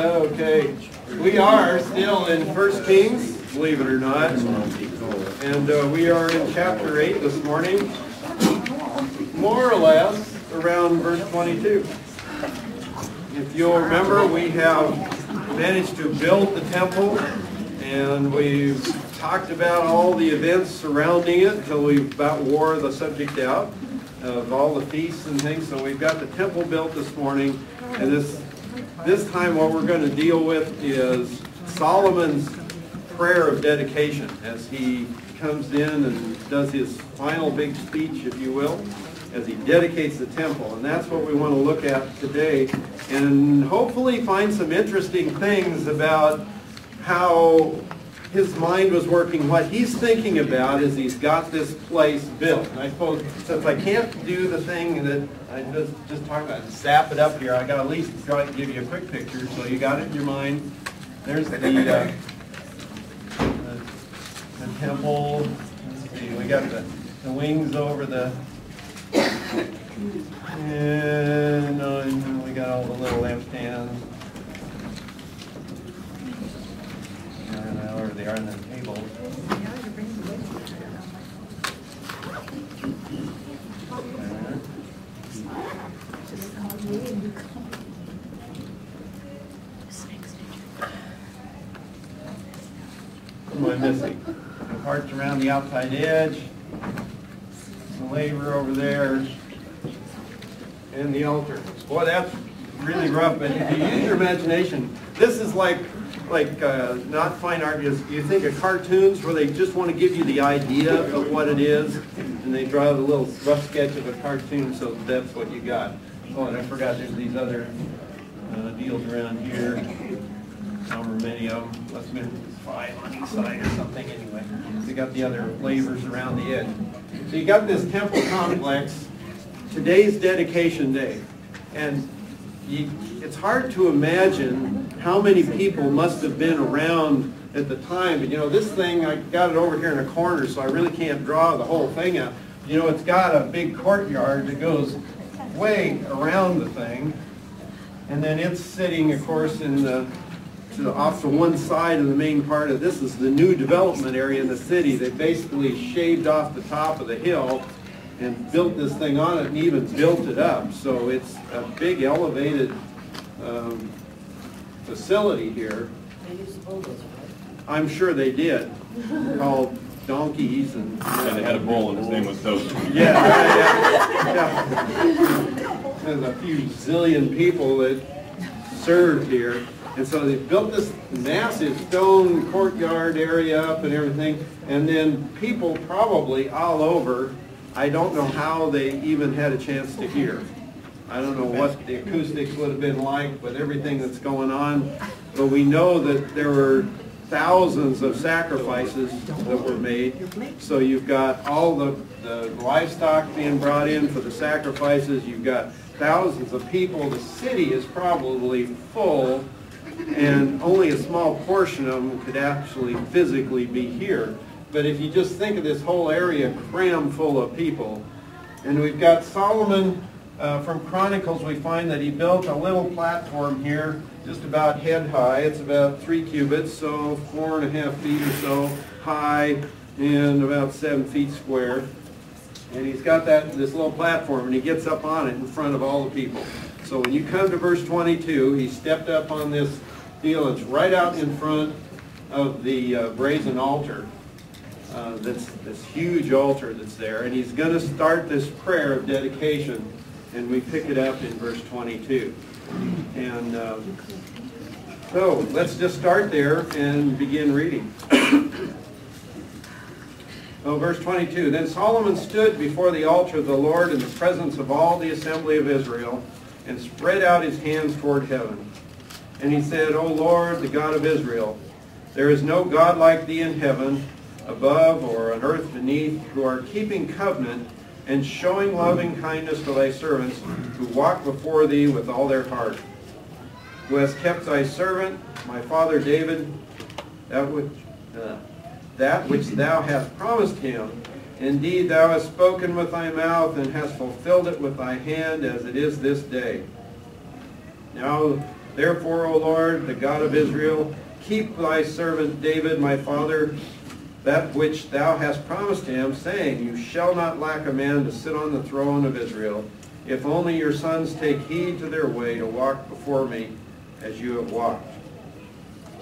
Okay, we are still in 1 Kings, believe it or not, and we are in chapter 8 this morning, more or less around verse 22. If you'll remember, we have managed to build the temple, and we've talked about all the events surrounding it until we about wore the subject out of all the feasts and things. So we've got the temple built this morning, and this time what we're going to deal with is Solomon's prayer of dedication as he comes in and does his final big speech, if you will, as he dedicates the temple. And that's what we want to look at today, and hopefully find some interesting things about how his mind was working, what he's thinking about as he's got this place built. And I suppose, since I can't do the thing that I just talked about, zap it up here, I got to at least try to give you a quick picture so you got it in your mind. There's the temple. Let's see, we got the wings over the, and we got all the little lampstands. Over there on the table. What am I missing? The parts around the outside edge, the laver over there, and the altar. Boy, that's really rough, but if you use your imagination, this is like not fine art, you think of cartoons where they just want to give you the idea of what it is, and they draw the little rough sketch of a cartoon, so that's what you got. Oh, and I forgot there's these other deals around here. However many of them, let's admit it's 5 on each side or something anyway. So you got the other lavers around the edge. So you got this temple complex, today's dedication day, and it's hard to imagine how many people must have been around at the time. But you know, this thing, I got it over here in a corner, so I really can't draw the whole thing out. You know, it's got a big courtyard that goes way around the thing, and then it's sitting, of course, in off to one side of the main part of this is the new development area in the city. They basically shaved off the top of the hill and built this thing on it, and even built it up. So it's a big elevated facility here. They used to bulldoze, right? I'm sure they did. Called donkeys and they had a bull and his name was Toast. Yeah. There's a few zillion people that served here. And so they built this massive stone courtyard area up and everything. And then people probably all over, I don't know how they even had a chance to hear. I don't know what the acoustics would have been like with everything that's going on, but we know that there were thousands of sacrifices that were made. So you've got all the livestock being brought in for the sacrifices. You've got thousands of people. The city is probably full, and only a small portion of them could actually physically be here. But if you just think of this whole area crammed full of people, and we've got Solomon, from Chronicles we find that he built a little platform here, just about head high. It's about 3 cubits, so 4.5 feet or so high, and about 7 feet square. And he's got this little platform, and he gets up on it in front of all the people. So when you come to verse 22, he stepped up on this deal. It's right out in front of the brazen altar. That's this huge altar that's there, and he's going to start this prayer of dedication, and we pick it up in verse 22. And so let's just start there and begin reading. Verse 22, Then Solomon stood before the altar of the Lord in the presence of all the assembly of Israel, and spread out his hands toward heaven. And he said, O Lord, the God of Israel, there is no God like thee in heaven, above or on earth beneath, who are keeping covenant and showing loving kindness to thy servants, who walk before thee with all their heart, who hast kept thy servant, my father David, that which thou hast promised him, Indeed, thou hast spoken with thy mouth, and hast fulfilled it with thy hand, as it is this day. Now, therefore, O Lord, the God of Israel, keep thy servant David, my father, that which thou hast promised him, saying, You shall not lack a man to sit on the throne of Israel, if only your sons take heed to their way to walk before me as you have walked.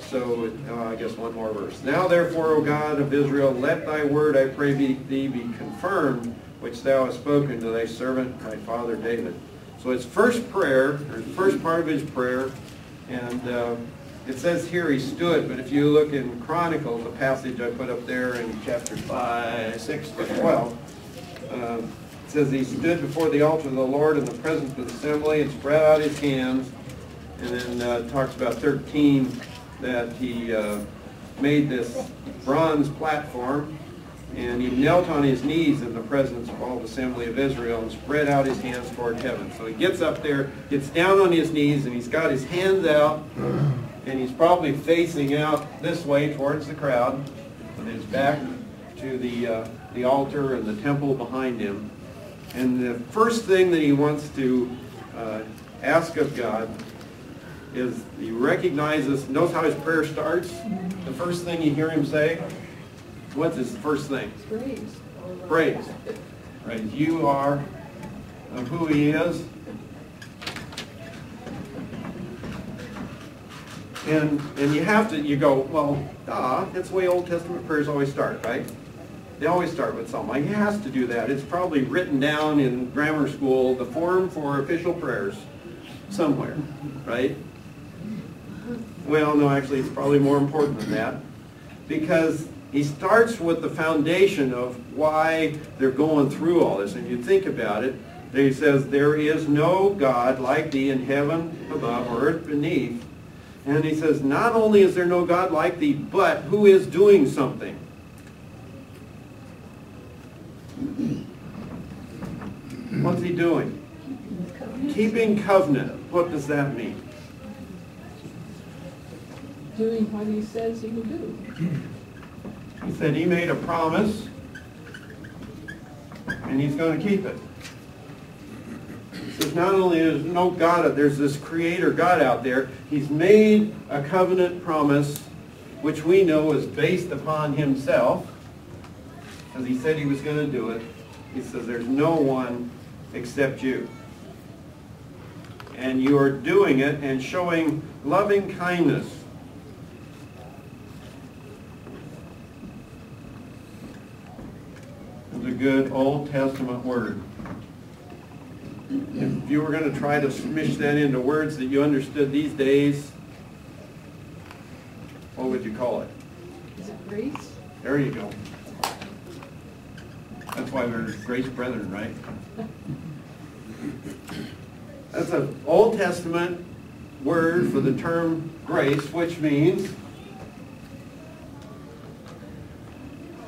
So, I guess one more verse. Now therefore, O God of Israel, let thy word, I pray thee, be confirmed, which thou hast spoken to thy servant, my father David. So his first prayer, or the first part of his prayer, and it says here he stood, but if you look in Chronicles, the passage I put up there in chapter 6 to 12, it says he stood before the altar of the Lord in the presence of the assembly and spread out his hands, and then talks about 13, that he made this bronze platform, and he knelt on his knees in the presence of all the assembly of Israel and spread out his hands toward heaven. So he gets up there, gets down on his knees, and he's got his hands out, and he's probably facing out this way towards the crowd, with his back to the altar and the temple behind him. And the first thing that he wants to ask of God is he recognizes, knows how his prayer starts. The first thing you hear him say, what's his first thing? Praise. Praise. Right. You are of who he is. And you have to, you go, well, that's the way Old Testament prayers always start, right? They always start with something. He has to do that. It's probably written down in grammar school, the form for official prayers, somewhere, right? Well, no, actually, it's probably more important than that, because he starts with the foundation of why they're going through all this. And you think about it, he says, there is no God like thee in heaven above or earth beneath. And he says, not only is there no God like thee, but who is doing something. What's he doing? Keeping covenant. What does that mean? Doing what he says he will do. He said he made a promise, and he's going to keep it. He says not only is no God, there's this creator God out there, he's made a covenant promise, which we know is based upon himself, because he said he was going to do it. He says there's no one except you. And you are doing it and showing loving kindness. It's a good Old Testament word. If you were going to try to smish that into words that you understood these days, what would you call it? Is it grace? There you go. That's why we're grace brethren, right? That's an Old Testament word for the term grace, which means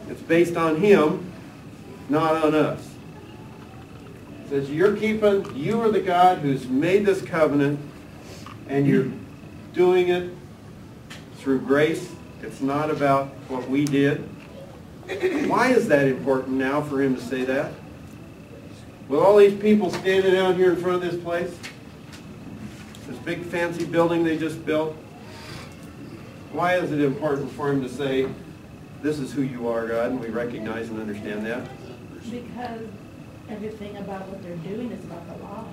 it's based on him, not on us. It says you are the God who's made this covenant, and you're doing it through grace. It's not about what we did. Why is that important now for him to say that? With all these people standing out here in front of this place, this big fancy building they just built, why is it important for him to say, this is who you are, God, and we recognize and understand that? Because everything about what they're doing is about the law.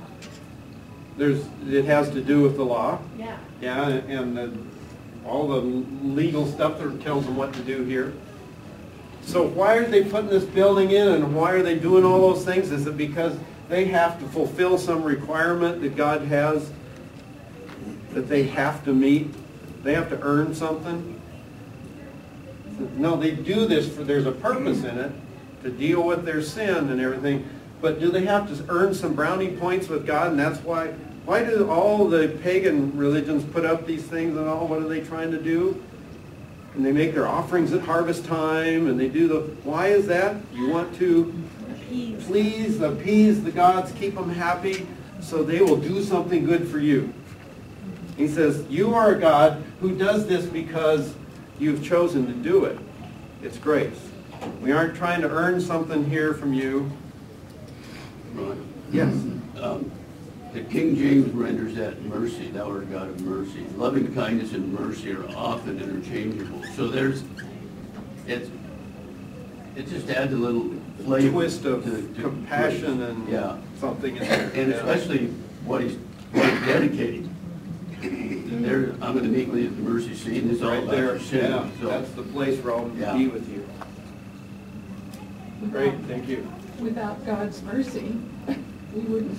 It has to do with the law. Yeah. Yeah, and all the legal stuff that tells them what to do here. So why are they putting this building in, and why are they doing all those things? Is it because they have to fulfill some requirement that God has that they have to meet? They have to earn something? No, they do this for, there's a purpose in it, to deal with their sin and everything. But do they have to earn some brownie points with God? And that's why do all the pagan religions put up these things and all? What are they trying to do? And they make their offerings at harvest time, and they do why is that? You want to appease the gods, keep them happy, so they will do something good for you. He says, you are a God who does this because you've chosen to do it. It's grace. We aren't trying to earn something here from you. Ron, Yes. the King James renders that mercy, thou art God of mercy. Loving kindness and mercy are often interchangeable. So it just adds a little flavor. Twist of to compassion grace. and Yeah. something in there. And Yeah. especially what he's dedicating. There, I'm going to meet with you at the mercy seat, and it's all Right about there, your sin. yeah, So, that's the place where I'll Yeah. be with you. Great, thank you. Without God's mercy, we wouldn't,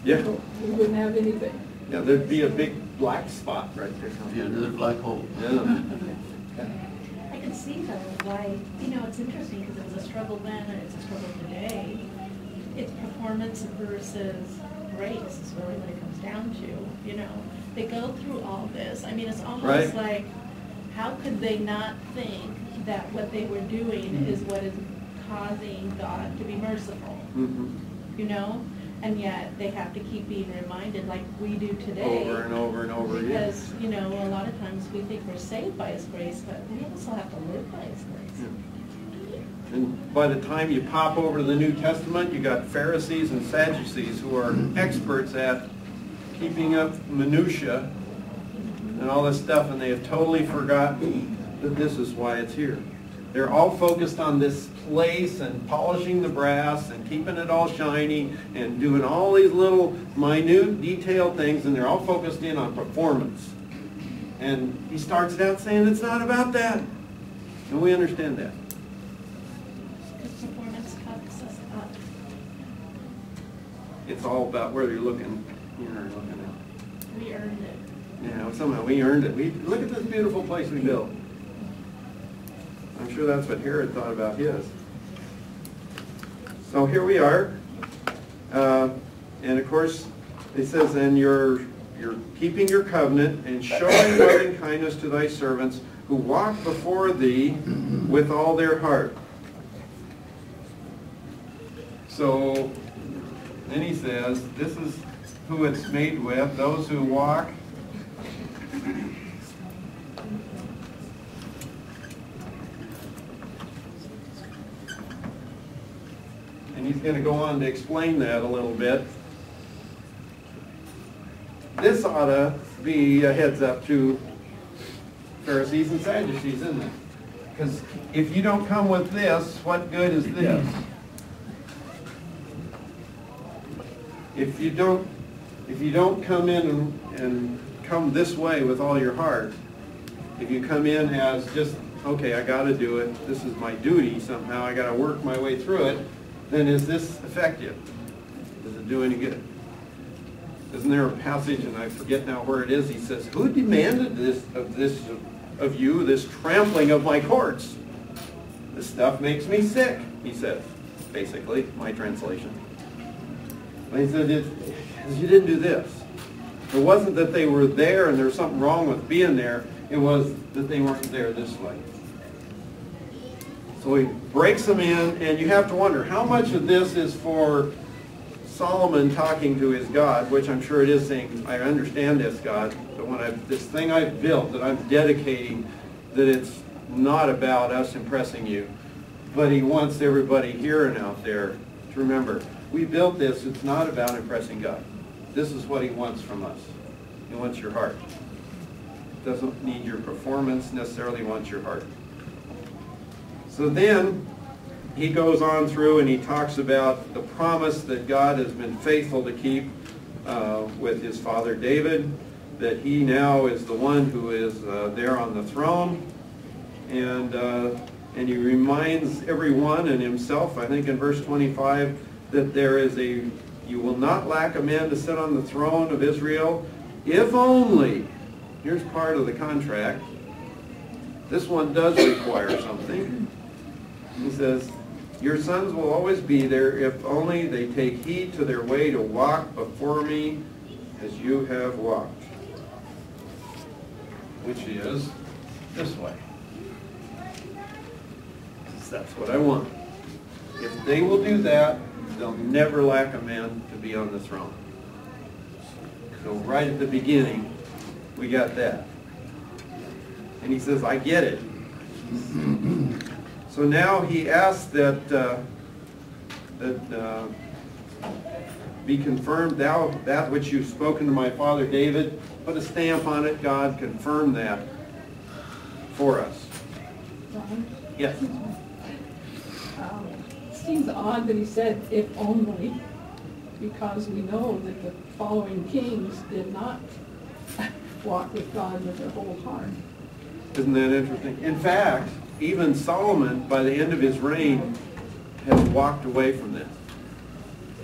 Yeah, we wouldn't have anything. yeah, there'd be a big black spot right there. yeah, another black hole. Yeah. I can see though why, it's interesting because it was a struggle then and it's a struggle today. It's performance versus grace is really what it comes down to, They go through all this. I mean, it's Right. almost like, how could they not think that what they were doing is what is causing God to be merciful, Mhm. And yet they have to keep being reminded like we do today. Over and over and over again. Because, a lot of times we think we're saved by His grace, but we also have to live by His grace. And by the time you pop over to the New Testament, you got Pharisees and Sadducees who are experts at keeping up minutia and all this stuff, and they have totally forgotten that this is why it's here. They're all focused on this place and polishing the brass and keeping it all shiny and doing all these little minute detailed things, and they're all focused in on performance. And he starts it out saying it's not about that. And we understand that. Because performance cuts us up. It's all about whether you're looking here or looking out. We earned it. Yeah, somehow we earned it. Look at this beautiful place we built. I'm sure that's what Herod thought about his. So here we are. And of course, it says, and you're keeping your covenant and showing loving kindness to thy servants who walk before thee with all their heart. So then he says, this is who it's made with, those who walk. And he's going to go on to explain that a little bit. This ought to be a heads up to Pharisees and Sadducees, isn't it? Because if you don't come with this, what good is this? If you don't come in and come this way with all your heart, if you come in as just, okay, I got to do it, this is my duty somehow, I got to work my way through it, then is this effective? Does it do any good? Isn't there a passage, and I forget now where it is, he says, who demanded this of you, this trampling of my courts? This stuff makes me sick, he said, basically, my translation. And he said, you didn't do this. It wasn't that they were there and there was something wrong with being there, it was that they weren't there this way. So he breaks them in, and you have to wonder, how much of this is for Solomon talking to his God, which I'm sure it is, saying, I understand this, God, but when this thing I've built that I'm dedicating, that it's not about us impressing you, but he wants everybody here and out there to remember, we built this, it's not about impressing God. This is what he wants from us. He wants your heart. Doesn't need your performance, necessarily wants your heart. So then he goes on through and he talks about the promise that God has been faithful to keep with his father David, that he now is the one who is there on the throne, and he reminds everyone and himself, I think in verse 25, that you will not lack a man to sit on the throne of Israel, if only, here's part of the contract, this one does require something. He says, your sons will always be there if only they take heed to their way to walk before me as you have walked. Which is this way. That's what I want. If they will do that, they'll never lack a man to be on the throne. So right at the beginning, we got that. And he says, I get it. So now he asks that be confirmed, thou that which you've spoken to my father David, put a stamp on it, God, confirm that for us. Ron? Yes. It seems odd that he said, if only, because we know that the following kings did not walk with God with their whole heart. Isn't that interesting? In fact, even Solomon, by the end of his reign, has walked away from this.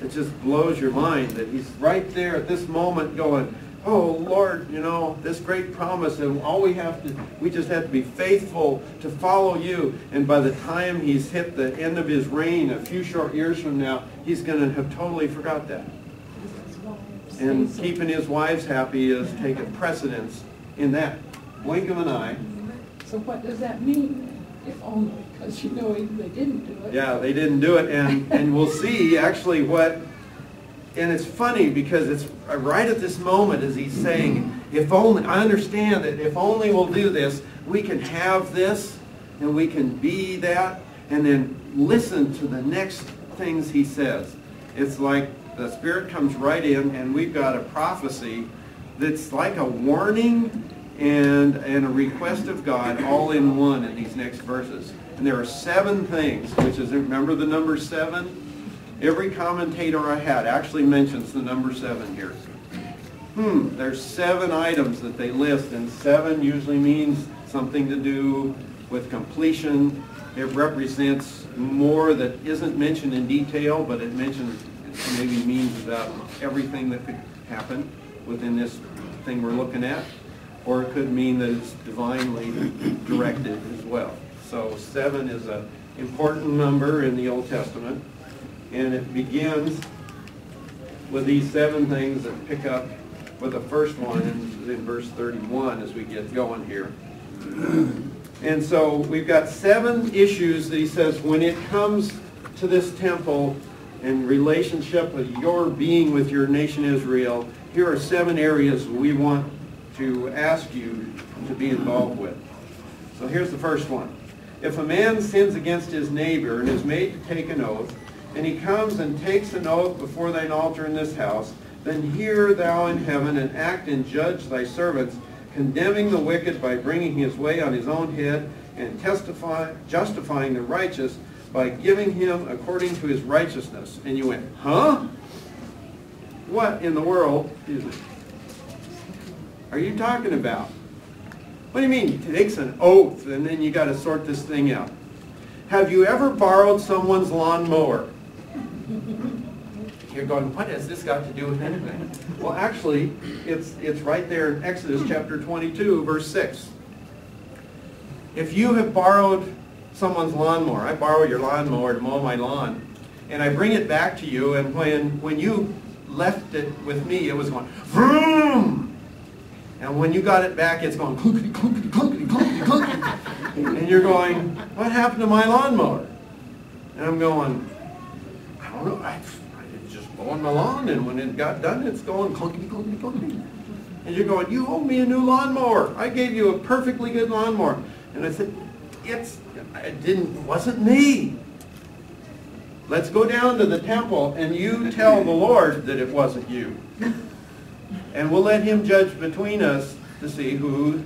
It just blows your mind that he's right there at this moment going, oh Lord, you know, this great promise, and all we just have to be faithful to follow you. And by the time he's hit the end of his reign, a few short years from now, he's going to have totally forgot that. And keeping his wives happy has taken precedence in that blink of an eye. So what does that mean? If only, because you know they didn't do it. Yeah, they didn't do it, and we'll see actually what, and it's funny because it's right at this moment as he's saying, if only, I understand that if only we'll do this, we can have this, and we can be that, and then listen to the next things he says. It's like the Spirit comes right in, and we've got a prophecy that's like a warning and a request of God all in one in these next verses. And there are 7 things, which is, remember the number 7? Every commentator I had actually mentions the number 7 here. There's 7 items that they list, and 7 usually means something to do with completion. It represents more that isn't mentioned in detail, but it maybe means about everything that could happen within this thing we're looking at. Or it could mean that it's divinely directed as well. So 7 is an important number in the Old Testament. And it begins with these 7 things that pick up with the first one in verse 31 as we get going here. And so we've got 7 issues that he says when it comes to this temple and relationship with your being with your nation Israel, here are 7 areas we want to ask you to be involved with. So here's the first one. If a man sins against his neighbor and is made to take an oath, and he comes and takes an oath before thine altar in this house, then hear thou in heaven and act and judge thy servants, condemning the wicked by bringing his way on his own head, and justifying the righteous by giving him according to his righteousness. And you went, huh? What in the world are you talking about? What do you mean? He takes an oath and then you got to sort this thing out. Have you ever borrowed someone's lawnmower? You're going, what has this got to do with anything? Well, actually, it's right there in Exodus chapter 22, verse 6. If you have borrowed someone's lawnmower, I borrow your lawnmower to mow my lawn, and I bring it back to you, and when you left it with me, it was going, vroom! And when you got it back, it's going clunkety, clunkety, clunkety, clunkety, clunkety. And you're going, what happened to my lawnmower? And I'm going, I don't know, I just mowing my lawn, and when it got done, it's going clunkety, clunkety, clunkety. And you're going, you owe me a new lawnmower. I gave you a perfectly good lawnmower. And I said, it wasn't me. Let's go down to the temple, and you tell the Lord that it wasn't you. And we'll let him judge between us to see who.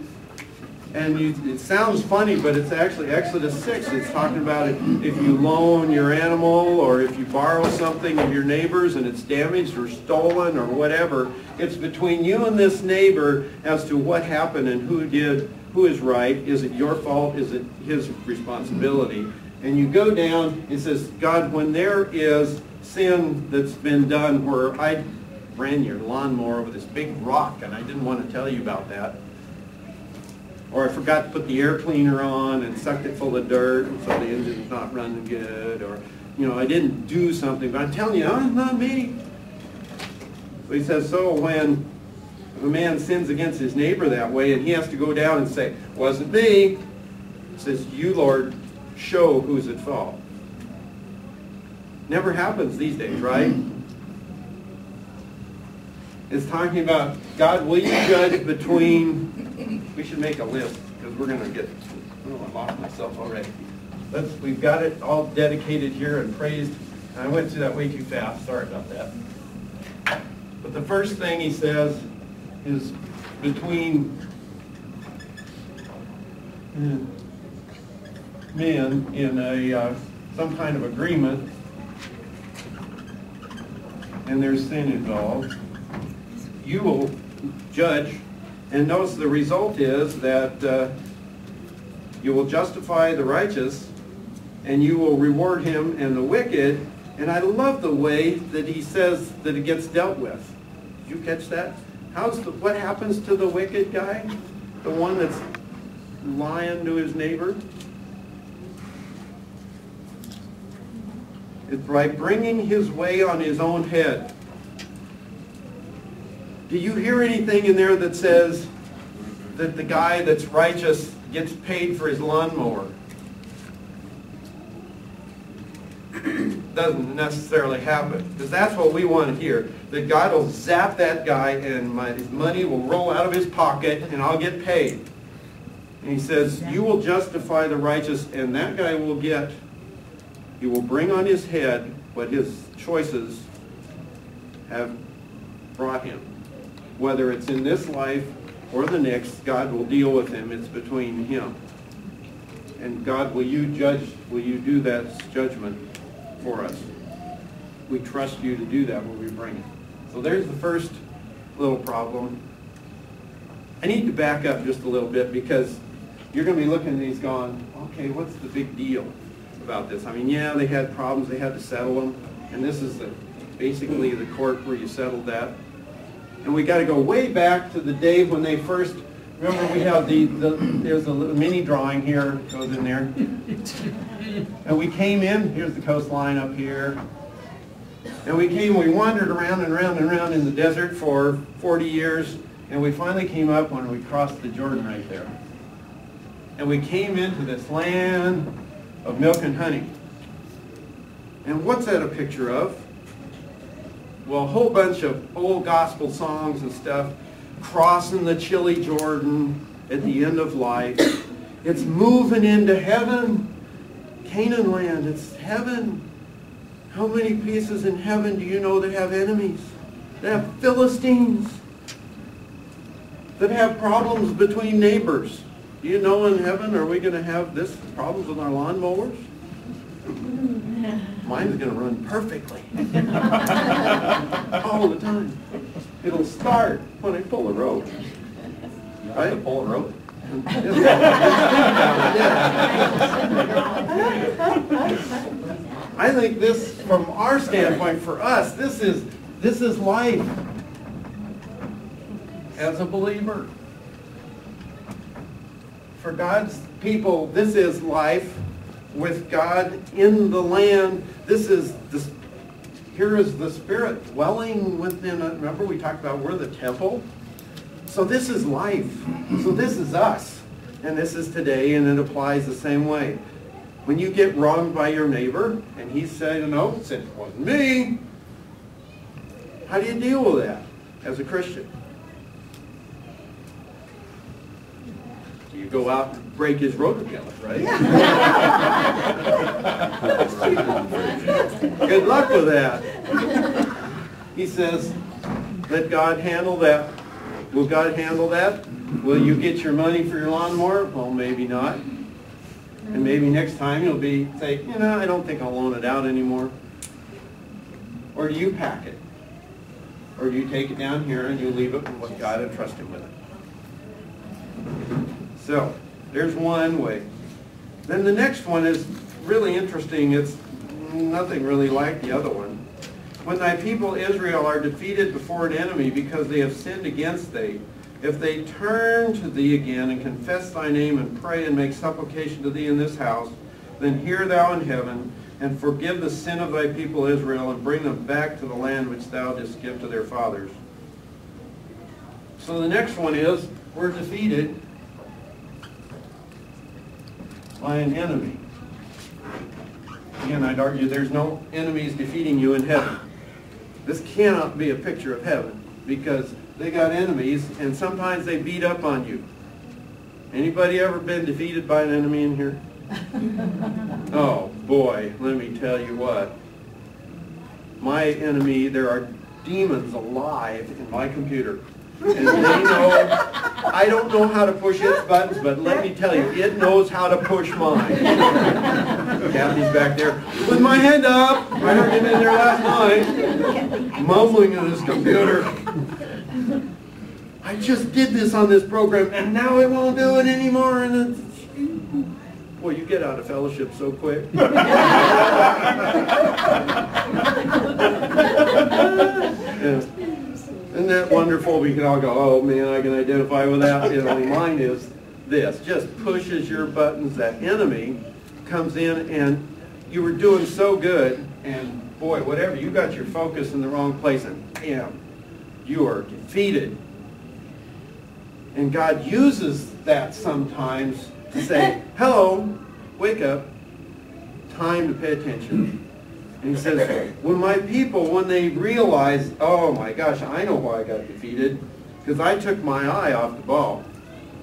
And it sounds funny, but it's actually Exodus 6. It's talking about if you loan your animal or if you borrow something of your neighbor's and it's damaged or stolen or whatever. It's between you and this neighbor as to what happened and who is right. Is it your fault? Is it his responsibility? And you go down, it says, God, when there is sin that's been done where I ran your lawnmower over this big rock and I didn't want to tell you about that. Or I forgot to put the air cleaner on and sucked it full of dirt and so the engine's not running good. Or, I didn't do something, but I'm telling you, it's not me. So he says, so when a man sins against his neighbor that way and he has to go down and say, wasn't me, he says, you, Lord, show who's at fault. Never happens these days, right? It's talking about, God, will you judge between, we should make a list, because we're going to get, I lost myself already. we've got it all dedicated here and praised. I went through that way too fast, sorry about that. But the first thing he says is between men in a some kind of agreement, and there's sin involved, you will judge, and notice the result is that you will justify the righteous, and you will reward him and the wicked. And I love the way that he says that it gets dealt with. Did you catch that? What happens to the wicked guy? The one that's lying to his neighbor? It's by bringing his way on his own head. Do you hear anything in there that says that the guy that's righteous gets paid for his lawnmower? Doesn't necessarily happen, because that's what we want to hear. That God will zap that guy and his money will roll out of his pocket and I'll get paid. And he says, you will justify the righteous, and that guy will get, he will bring on his head what his choices have brought him. Whether it's in this life or the next, God will deal with him. It's between him. And God, will you do that judgment for us? We trust you to do that when we bring it. So there's the first little problem. I need to back up just a little bit, because you're going to be looking at these going, okay, what's the big deal about this? I mean, yeah, they had problems, they had to settle them, and this is basically the court where you settled that. And we got to go way back to the day when they first, remember we have there's a little mini drawing here, goes in there. And we came in, here's the coastline up here. And we wandered around and around and around in the desert for 40 years, and we finally came up when we crossed the Jordan right there. And we came into this land of milk and honey. And what's that a picture of? Well, a whole bunch of old gospel songs and stuff, crossing the chilly Jordan at the end of life. It's moving into heaven. Canaan land, it's heaven. How many pieces in heaven do you know that have enemies? That have Philistines. That have problems between neighbors. Do you know in heaven, are we going to have this problems with our lawnmowers? Mine's going to run perfectly. All the time. It'll start when I pull the rope. Right? The pulling rope? I think this, from our standpoint, for us, this is life as a believer. For God's people, this is life with God in the land. Here is the Spirit dwelling within it. Remember we talked about we're the temple? So this is life. So this is us. And this is today, and it applies the same way. When you get wronged by your neighbor, and he said, no, it wasn't me, how do you deal with that as a Christian? You go out and break his rotorbiller, right? Good luck with that. He says, let God handle that. Will God handle that? Will you get your money for your lawnmower? Well, maybe not. And maybe next time you'll say, I don't think I'll loan it out anymore. Or do you pack it? Or do you take it down here and you leave it with what God entrusted with it? So, there's one way. Then the next one is really interesting. It's nothing really like the other one. When thy people Israel are defeated before an enemy because they have sinned against thee, if they turn to thee again and confess thy name and pray and make supplication to thee in this house, then hear thou in heaven and forgive the sin of thy people Israel and bring them back to the land which thou didst give to their fathers. So the next one is, we're defeated by an enemy. Again, I'd argue there's no enemies defeating you in heaven. This cannot be a picture of heaven, because they got enemies, and sometimes they beat up on you. Anybody ever been defeated by an enemy in here? Oh, boy, let me tell you what. My enemy, there are demons alive in my computer. And they know, I don't know how to push its buttons, but let me tell you, it knows how to push mine. Kathy's back there with my hand up. I heard him in there last night, mumbling at his computer. I just did this on this program, and now it won't do it anymore. And it's, boy, you get out of fellowship so quick. Yeah. Isn't that wonderful? We can all go, oh man, I can identify with that. You know, mine is this. Just pushes your buttons. That enemy comes in, and you were doing so good, and boy, whatever, you got your focus in the wrong place, and bam, you are defeated. And God uses that sometimes to say, hello, wake up, time to pay attention. And he says, when my people, when they realize, oh my gosh, I know why I got defeated, because I took my eye off the ball.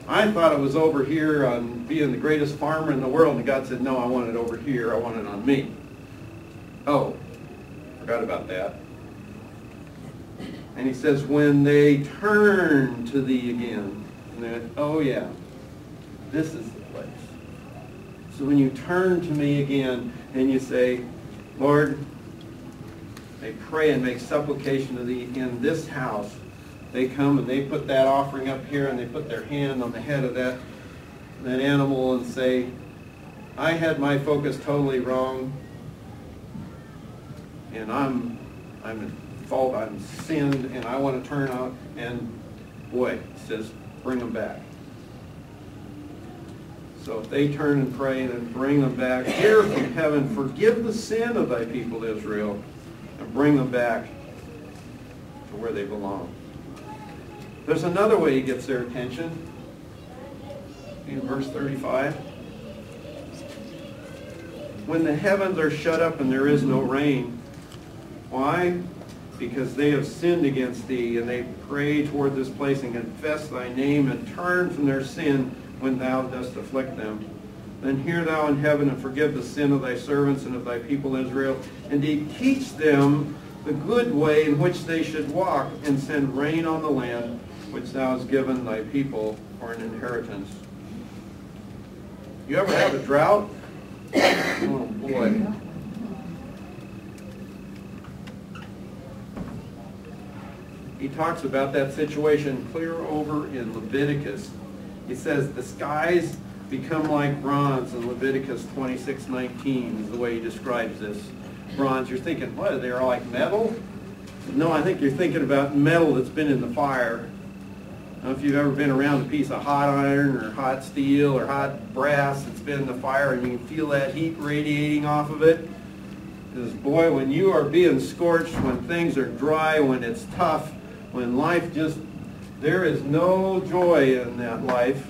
I thought it was over here on being the greatest farmer in the world, and God said, no, I want it over here, I want it on me. Oh, forgot about that. And he says, when they turn to thee again, and they're, oh yeah, this is the place. So when you turn to me again and you say, Lord, they pray and make supplication to thee in this house. They come and they put that offering up here, and they put their hand on the head of that animal and say, I had my focus totally wrong, and I'm in fault, I'm sinned, and I want to turn out, and boy, it says, bring them back. So if they turn and pray and bring them back, hear from heaven, forgive the sin of thy people Israel, and bring them back to where they belong. There's another way he gets their attention. In verse 35. When the heavens are shut up and there is no rain. Why? Because they have sinned against thee, and they pray toward this place and confess thy name and turn from their sin when thou dost afflict them. Then hear thou in heaven and forgive the sin of thy servants and of thy people Israel, and teach them the good way in which they should walk, and send rain on the land which thou hast given thy people for an inheritance. You ever have a drought? Oh boy. He talks about that situation clear over in Leviticus. He says the skies become like bronze in Leviticus 26:19 is the way he describes this. Bronze, you're thinking, what, they're like metal? No, I think you're thinking about metal that's been in the fire. I don't know if you've ever been around a piece of hot iron or hot steel or hot brass that's been in the fire, and you can feel that heat radiating off of it. Because boy, when you are being scorched, when things are dry, when it's tough, when life just, there is no joy in that life,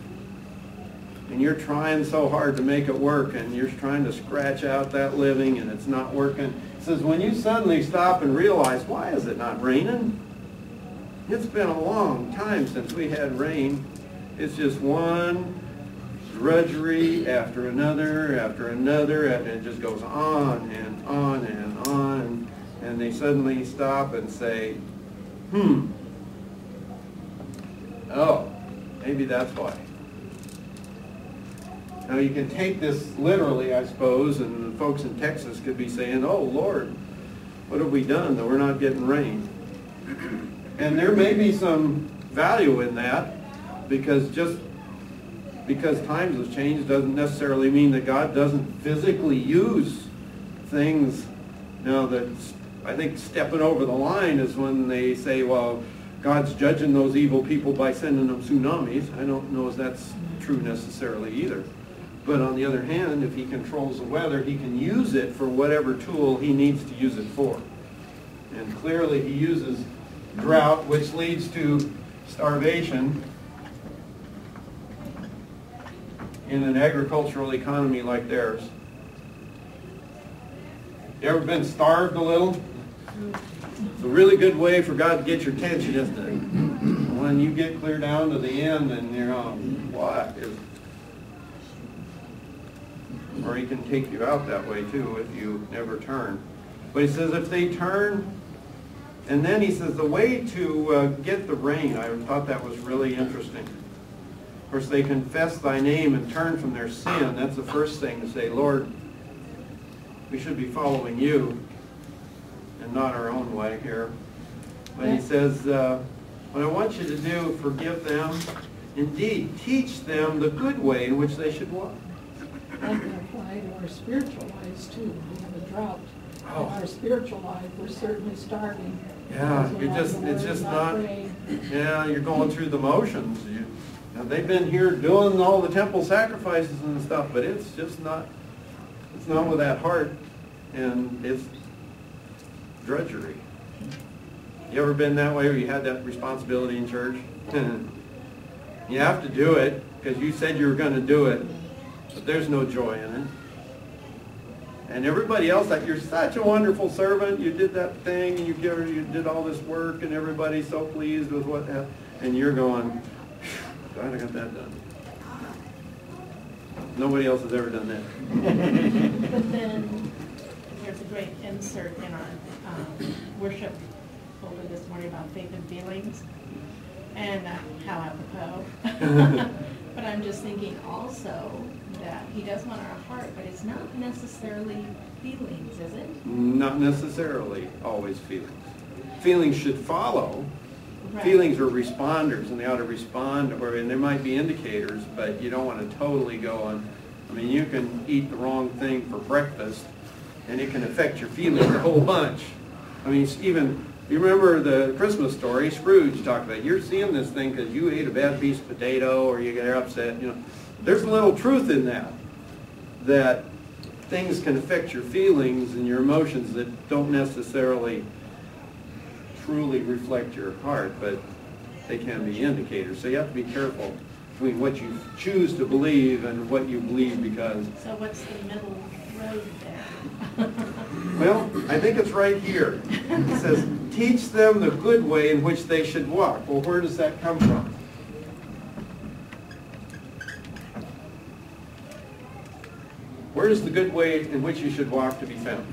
and you're trying so hard to make it work, and you're trying to scratch out that living, and it's not working. It says when you suddenly stop and realize, why is it not raining? It's been a long time since we had rain. It's just one drudgery after another, and it just goes on and on and on, and they suddenly stop and say, oh, maybe that's why. Now you can take this literally, I suppose, and the folks in Texas could be saying, oh Lord, what have we done that we're not getting rain? And there may be some value in that, because just because times have changed doesn't necessarily mean that God doesn't physically use things. Now that I think stepping over the line is when they say, well, God's judging those evil people by sending them tsunamis. I don't know if that's true necessarily either. But on the other hand, if he controls the weather, he can use it for whatever tool he needs to use it for. And clearly he uses drought, which leads to starvation in an agricultural economy like theirs. You ever been starved a little? It's a really good way for God to get your attention, isn't it? When you get clear down to the end and you're on, what is... or he can take you out that way too if you never turn. But he says if they turn, and then he says the way to get the rain, I thought that was really interesting. Of course, they confess thy name and turn from their sin. That's the first thing to say, Lord, we should be following you and not our own way here. But he says, what I want you to do, forgive them. Indeed, teach them the good way in which they should walk. That can apply to our spiritual lives too. We have a drought in our spiritual life. We're certainly starving. Yeah, because we're not in the it's Word, just not, praying. yeah, you're going through the motions. Now, they've been here doing all the temple sacrifices and stuff, but it's just not, it's not with that heart, and it's drudgery. You ever been that way where you had that responsibility in church? You have to do it because you said you were going to do it, but there's no joy in it. And everybody else, like, you're such a wonderful servant, you did that thing, and you did all this work, and everybody's so pleased with what happened, and you're going, glad I got that done. Nobody else has ever done that. But then, there's a great insert in our worship folder this morning about faith and feelings, and how apropos. But I'm just thinking also that he does want our heart, but it's not necessarily feelings, is it? Not necessarily always feelings. Feelings should follow. Right. Feelings are responders, and they ought to respond, and there might be indicators, but you don't want to totally go on. I mean, you can eat the wrong thing for breakfast, and it can affect your feelings a whole bunch. I mean, even, you remember the Christmas story, Scrooge talked about, you're seeing this thing because you ate a bad piece of potato, or you get upset, you know. There's a little truth in that things can affect your feelings and your emotions that don't necessarily truly reflect your heart, but they can be indicators. So you have to be careful between what you choose to believe and what you believe because... So what's the middle road there? Well, I think it's right here. It says, teach them the good way in which they should walk. Well, where does that come from? Where is the good way in which you should walk to be found?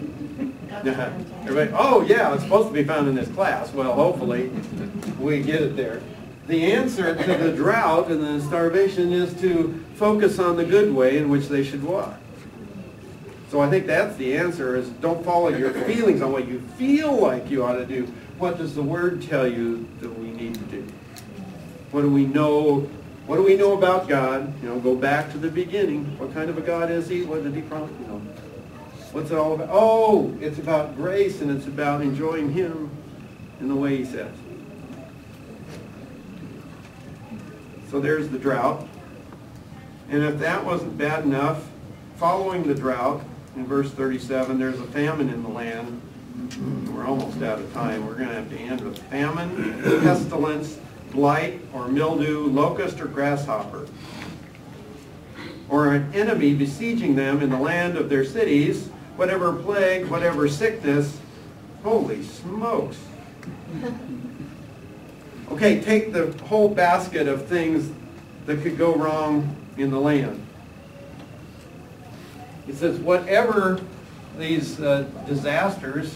Everybody, oh yeah, it's supposed to be found in this class. Well, hopefully we get it there. The answer to the drought and the starvation is to focus on the good way in which they should walk. So I think that's the answer, is don't follow your feelings on what you feel like you ought to do. What does the Word tell you that we need to do? What do we know? What do we know about God? You know, go back to the beginning. What kind of a God is He? What did He promise? You know, what's it all about? Oh, it's about grace, and it's about enjoying Him in the way He says. So there's the drought. And if that wasn't bad enough, following the drought, in verse 37, there's a famine in the land. We're almost out of time. We're going to have to end with famine, pestilence, blight, or mildew, locust, or grasshopper, or an enemy besieging them in the land of their cities, whatever plague, whatever sickness. Holy smokes. Okay, take the whole basket of things that could go wrong in the land. It says, whatever these disasters,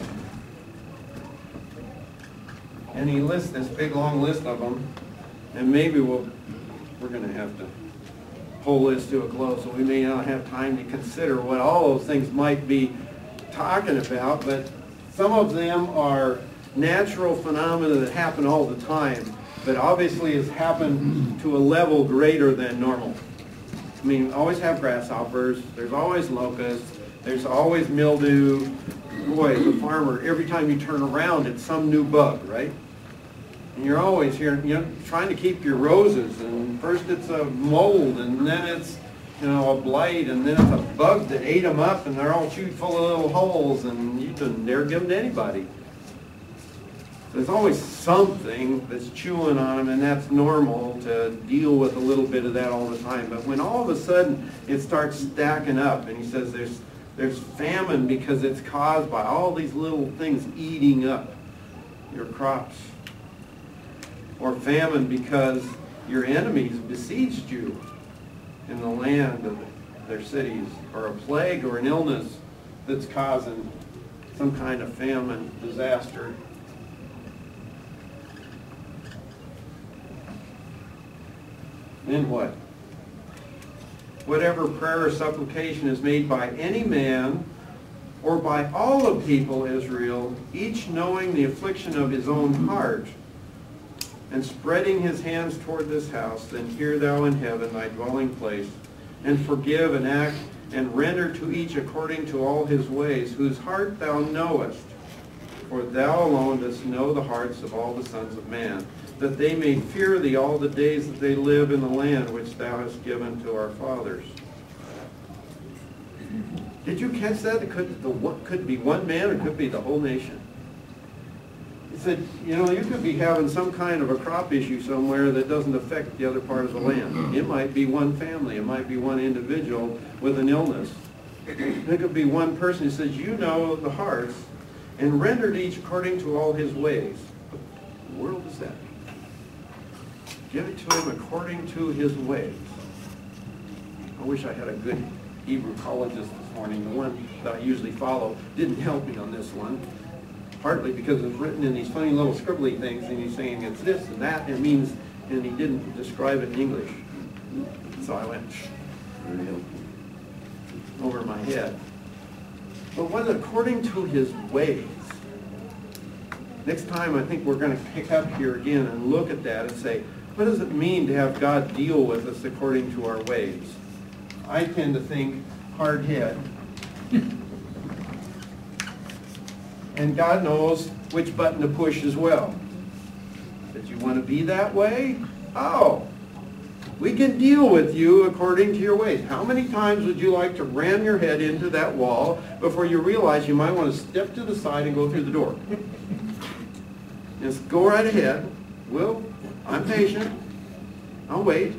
and he lists this big long list of them, and maybe we're going to have to pull this to a close, so we may not have time to consider what all those things might be talking about, but some of them are natural phenomena that happen all the time, but obviously has happened to a level greater than normal. I mean, always have grasshoppers, there's always locusts, there's always mildew. Boy, as a farmer, every time you turn around, it's some new bug, right? And you're always here, you know, trying to keep your roses, and first it's a mold, and then it's, you know, a blight, and then it's a bug that ate them up, and they're all chewed full of little holes, and you couldn't dare give them to anybody. There's always something that's chewing on them, and that's normal to deal with a little bit of that all the time. But when all of a sudden it starts stacking up, and he says there's famine because it's caused by all these little things eating up your crops. Or famine because your enemies besieged you in the land of their cities, or a plague or an illness that's causing some kind of famine, disaster. Then what? Whatever prayer or supplication is made by any man or by all of people Israel, each knowing the affliction of his own heart, and spreading his hands toward this house, then hear thou in heaven thy dwelling place, and forgive and act, and render to each according to all his ways, whose heart thou knowest. For thou alone dost know the hearts of all the sons of man, that they may fear thee all the days that they live in the land which thou hast given to our fathers. Did you catch that? It could be one man, or it could be the whole nation. He said, you know, you could be having some kind of a crop issue somewhere that doesn't affect the other part of the land. It might be one family. It might be one individual with an illness. It could be one person who says, you know the hearts, and rendered each according to all his ways. What in the world is that? Give it to him according to his ways. I wish I had a good Hebrew-cologist this morning. The one that I usually follow didn't help me on this one. Partly because it's written in these funny little scribbly things, and he's saying it's this and that, and it means, and he didn't describe it in English. So I went over my head. But what according to his ways? Next time I think we're going to pick up here again and look at that and say, what does it mean to have God deal with us according to our ways? I tend to think hard head. And God knows which button to push as well. That you want to be that way? Oh, we can deal with you according to your ways. How many times would you like to ram your head into that wall before you realize you might want to step to the side and go through the door? Just go right ahead. Well, I'm patient. I'll wait.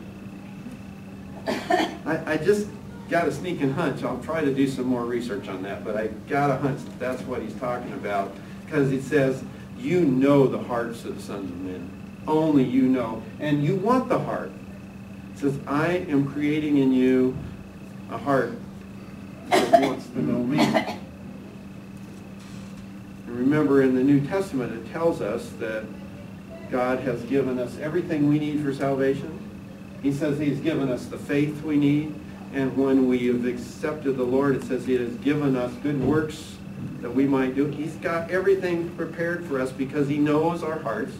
I just got a sneaking hunch. I'll try to do some more research on that, but I got a hunch that that's what he's talking about, because he says, you know the hearts of the sons of men. Only you know. And you want the heart. It says, I am creating in you a heart that wants to know me. And remember, in the New Testament, it tells us that God has given us everything we need for salvation. He says he's given us the faith we need. And when we have accepted the Lord, it says he has given us good works that we might do. He's got everything prepared for us because he knows our hearts.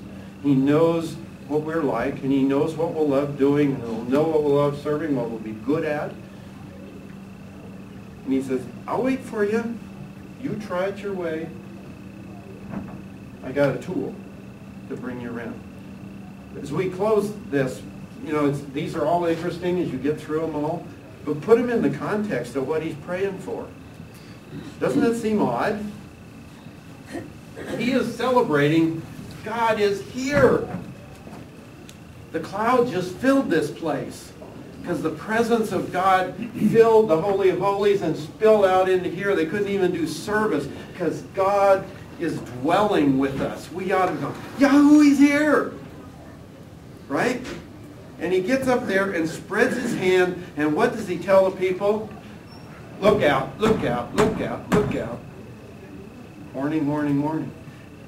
He knows what we're like, and he knows what we'll love doing, and he'll know what we'll love serving, what we'll be good at. And he says, I'll wait for you. You try it your way. I got a tool to bring you around. As we close this, you know, these are all interesting as you get through them all. But put him in the context of what he's praying for. Doesn't that seem odd? He is celebrating God is here. The cloud just filled this place because the presence of God filled the Holy of Holies and spilled out into here. They couldn't even do service because God is dwelling with us. We ought to go, Yahoo, he's here. Right? And he gets up there and spreads his hand, and what does he tell the people? Look out, look out, look out, look out. Warning, warning, warning.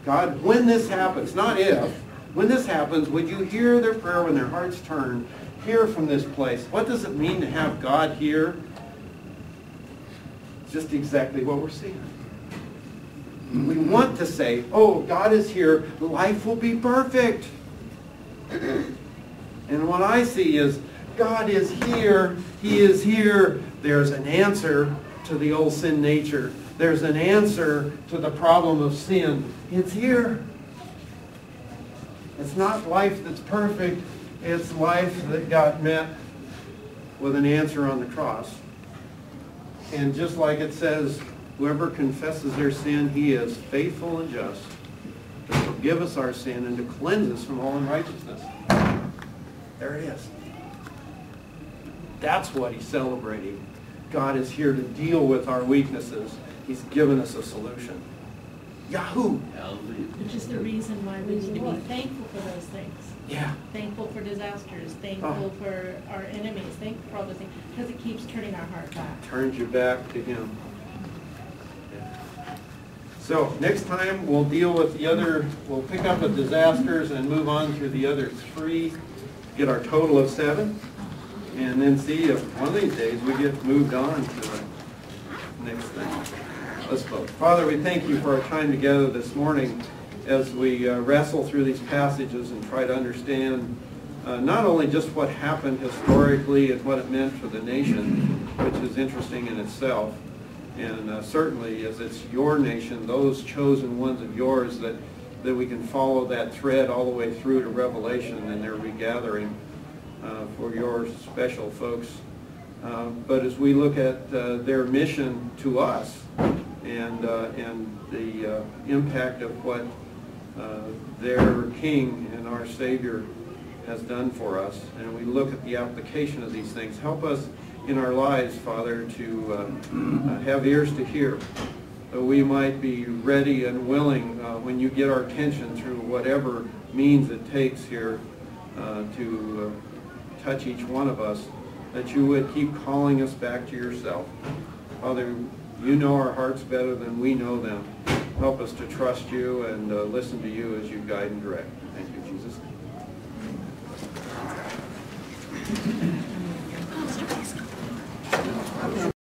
God, when this happens, not if, when this happens, would you hear their prayer when their hearts turn? Hear from this place. What does it mean to have God here? It's just exactly what we're seeing. We want to say, oh, God is here. Life will be perfect. And what I see is, God is here. He is here. There's an answer to the old sin nature. There's an answer to the problem of sin. It's here. It's not life that's perfect. It's life that got met with an answer on the cross. And just like it says, whoever confesses their sin, he is faithful and just to forgive us our sin and to cleanse us from all unrighteousness. There it is. That's what he's celebrating. God is here to deal with our weaknesses. He's given us a solution. Yahoo! Hallelujah. Which is the reason why we need to be Reason thankful for those things. Yeah. Thankful for disasters, thankful for our enemies, thankful for all those things, because it keeps turning our heart back. Turns you back to Him. So next time we'll deal with the other, we'll pick up with disasters and move on through the other 3, get our total of 7, and then see if one of these days we get moved on to the next thing. Let's vote. Father, we thank you for our time together this morning as we wrestle through these passages and try to understand not only just what happened historically and what it meant for the nation, which is interesting in itself, and certainly as it's your nation, those chosen ones of yours, that we can follow that thread all the way through to Revelation and their regathering for your special folks. But as we look at their mission to us and the impact of what their King and our Savior has done for us, and we look at the application of these things, help us in our lives, Father, to have ears to hear, that we might be ready and willing when you get our attention through whatever means it takes here to touch each one of us, that you would keep calling us back to yourself. Father, you know our hearts better than we know them. Help us to trust you and listen to you as you guide and direct. Thank you.